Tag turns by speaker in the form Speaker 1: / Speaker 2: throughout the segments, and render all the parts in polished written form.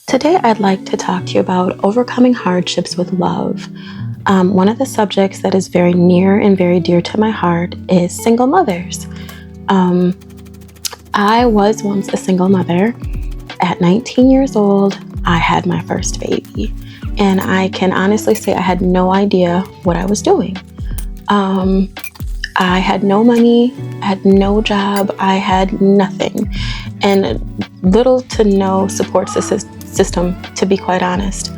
Speaker 1: Today, I'd like to talk to you about overcoming hardships with love. One of the subjects that is very near and very dear to my heart is single mothers. Um, I was once a single mother. At 19 years old, I had my first baby, and I can honestly say I had no idea what I was doing. Um, I had no money, I had no job, I had nothing, and little to no support system, to be quite honest.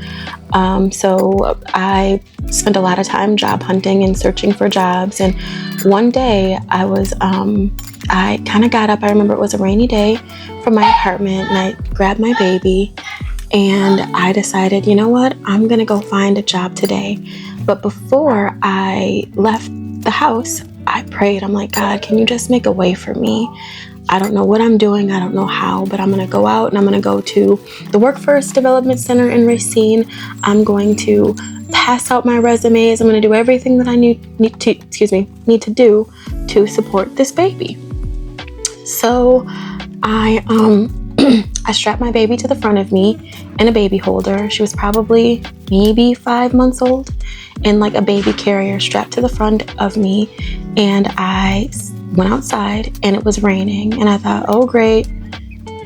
Speaker 1: So I spent a lot of time job hunting and searching for jobs. And one day I kind of got up. I remember it was a rainy day from my apartment, and I grabbed my baby and I decided, you know what, I'm going to go find a job today. But before I left the house, I prayed. I'm like, God, can you just make a way for me? I don't know what I'm doing. I don't know how, but I'm going to go out and I'm going to go to the Workforce Development Center in Racine. I'm going to pass out my resumes. I'm going to do everything that I need to do to support this baby. So I I strapped my baby to the front of me in a baby holder. She was probably maybe 5 months old, in like a baby carrier strapped to the front of me. And I went outside and it was raining. And I thought, oh great,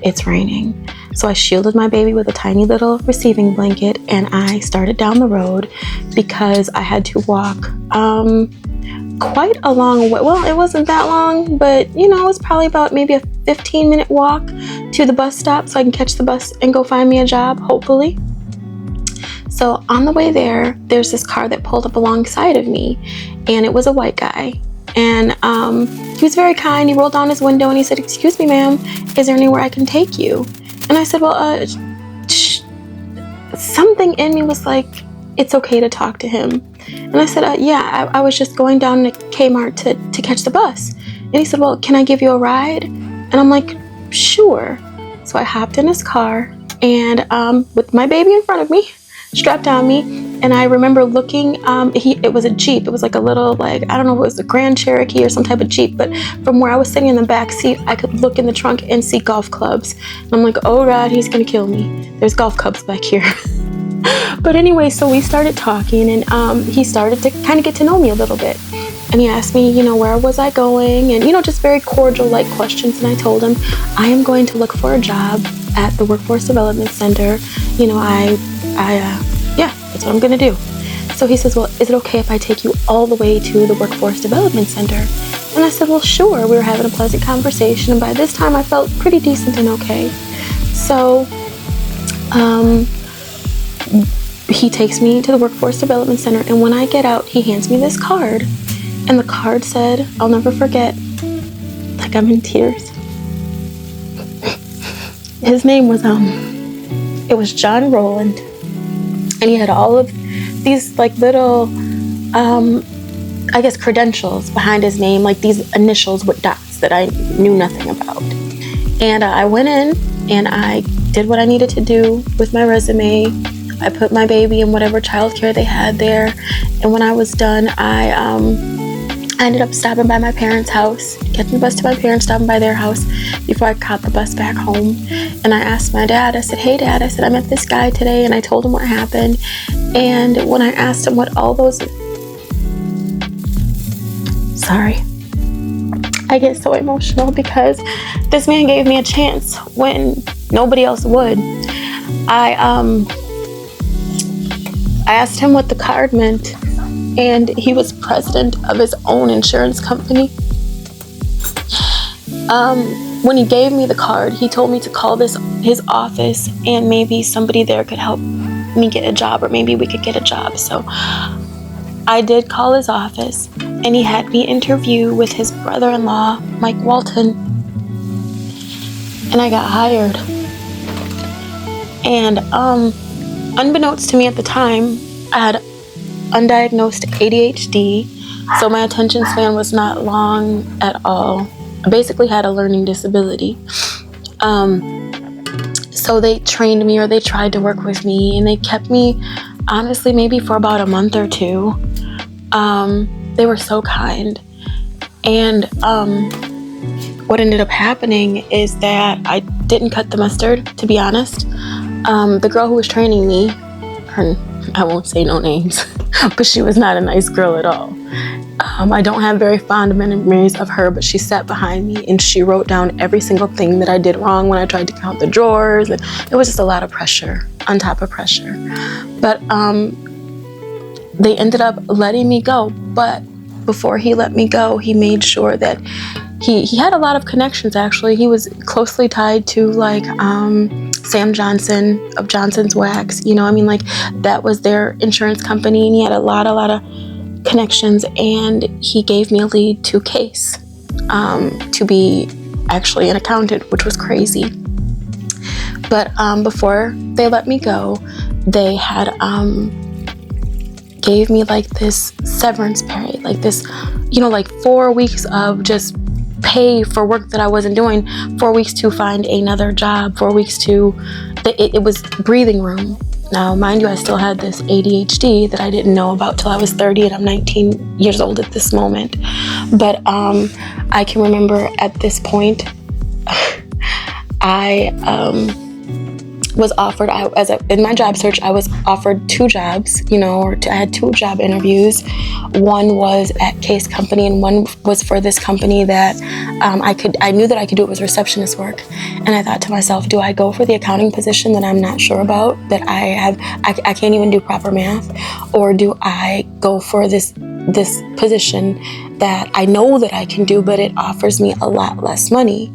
Speaker 1: it's raining. So I shielded my baby with a tiny little receiving blanket and I started down the road because I had to walk quite a long way. Well, it wasn't that long, but it was probably about maybe a 15-minute walk to the bus stop so I can catch the bus and go find me a job, hopefully. So on the way there's this car that pulled up alongside of me, and it was a white guy. And he was very kind. He rolled down his window and he said, "Excuse me, ma'am, is there anywhere I can take you?" And I said, well, something in me was like, it's okay to talk to him. And I said, yeah, I was just going down to Kmart to catch the bus. And he said, well, can I give you a ride? And I'm like, sure. So I hopped in his car and with my baby in front of me, strapped on me. And I remember looking, it was a Jeep. It was like a little, I don't know if it was a Grand Cherokee or some type of Jeep, but from where I was sitting in the back seat, I could look in the trunk and see golf clubs. And I'm like, oh God, he's gonna kill me. There's golf clubs back here. But anyway, so we started talking, and he started to kind of get to know me a little bit. And he asked me, where was I going? And, just very cordial like questions. And I told him, I am going to look for a job at the Workforce Development Center. That's what I'm going to do. So he says, well, is it okay if I take you all the way to the Workforce Development Center? And I said, well, sure. We were having a pleasant conversation. And by this time I felt pretty decent and okay. So, he takes me to the Workforce Development Center, and when I get out, he hands me this card, and the card said, I'll never forget, like I'm in tears. His name was, it was John Rowland, and he had all of these little, credentials behind his name, like these initials with dots that I knew nothing about. And I went in and I did what I needed to do with my resume. I put my baby in whatever childcare they had there. And when I was done, I ended up stopping by my parents' house, catching the bus to my parents, stopping by their house before I caught the bus back home. And I asked my dad, I said, hey Dad, I met this guy today, and I told him what happened. And when I asked him what all those... Sorry. I get so emotional because this man gave me a chance when nobody else would. I asked him what the card meant, and he was president of his own insurance company. When he gave me the card, he told me to call his office, and maybe somebody there could help me get a job, or maybe we could get a job. So I did call his office, and he had me interview with his brother-in-law, Mike Walton, and I got hired. And unbeknownst to me at the time, I had undiagnosed ADHD, so my attention span was not long at all. I basically had a learning disability. So they trained me, or they tried to work with me, and they kept me, honestly, maybe for about a month or two. They were so kind. And what ended up happening is that I didn't cut the mustard, to be honest. The girl who was training me, I won't say no names, but she was not a nice girl at all. I don't have very fond memories of her, but she sat behind me and she wrote down every single thing that I did wrong when I tried to count the drawers. And it was just a lot of pressure on top of pressure. But they ended up letting me go. But before he let me go, he made sure that he had a lot of connections, actually. He was closely tied to like Sam Johnson of Johnson's Wax. You know, I mean, like that was their insurance company, and he had a lot of connections, and he gave me a lead to Case to be actually an accountant, which was crazy. But before they let me go, they had gave me like this severance period, like this, you know, like 4 weeks of just pay for work that I wasn't doing, 4 weeks to find another job, 4 weeks to, it was breathing room. Now, mind you, I still had this ADHD that I didn't know about till I was 30, and I'm 19 years old at this moment. But I can remember at this point, I was offered, in my job search, I was offered 2 jobs, you know, I had 2 job interviews. One was at Case Company, and one was for this company that I knew that I could do. It was receptionist work. And I thought to myself, do I go for the accounting position that I'm not sure about, that I can't even do proper math? Or do I go for this position that I know that I can do, but it offers me a lot less money?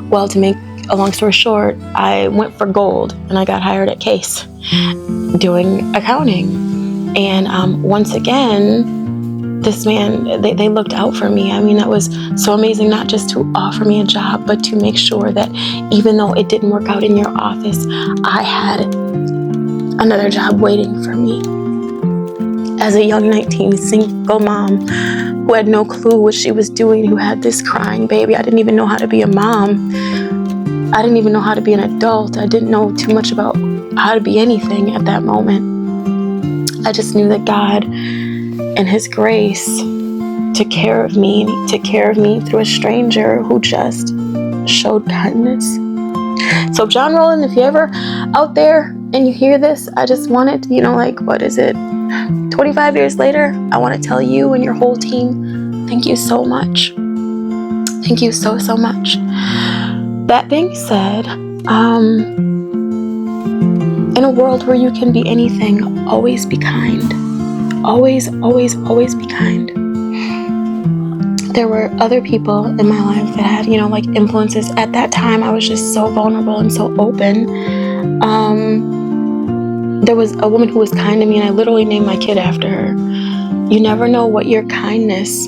Speaker 1: Well, to make a long story short, I went for gold and I got hired at Case doing accounting. And once again, this man, they looked out for me. I mean, that was so amazing, not just to offer me a job, but to make sure that even though it didn't work out in your office, I had another job waiting for me. As a young 19 single mom who had no clue what she was doing, who had this crying baby, I didn't even know how to be a mom. I didn't even know how to be an adult. I didn't know too much about how to be anything at that moment. I just knew that God and His grace took care of me, and He took care of me through a stranger who just showed kindness. So John Rowland, if you're ever out there and you hear this, I just wanted, you know, like, what is it? 25 years later, I want to tell you and your whole team, thank you so much. Thank you so much. That being said, in a world where you can be anything, always be kind. Always be kind. There were other people in my life that had, you know, like influences. At that time, I was just so vulnerable and so open. There was a woman who was kind to me, and I literally named my kid after her. You never know what your kindness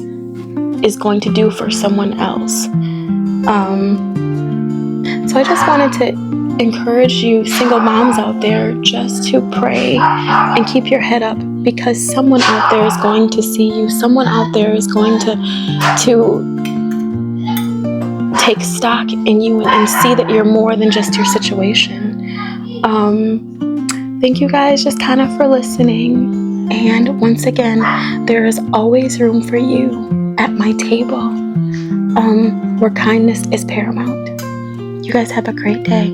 Speaker 1: is going to do for someone else. So I just wanted to encourage you single moms out there just to pray and keep your head up, because someone out there is going to see you. Someone out there is going to take stock in you and see that you're more than just your situation. Thank you guys just kind of for listening. And once again, there is always room for you at my table, where kindness is paramount. You guys have a great day.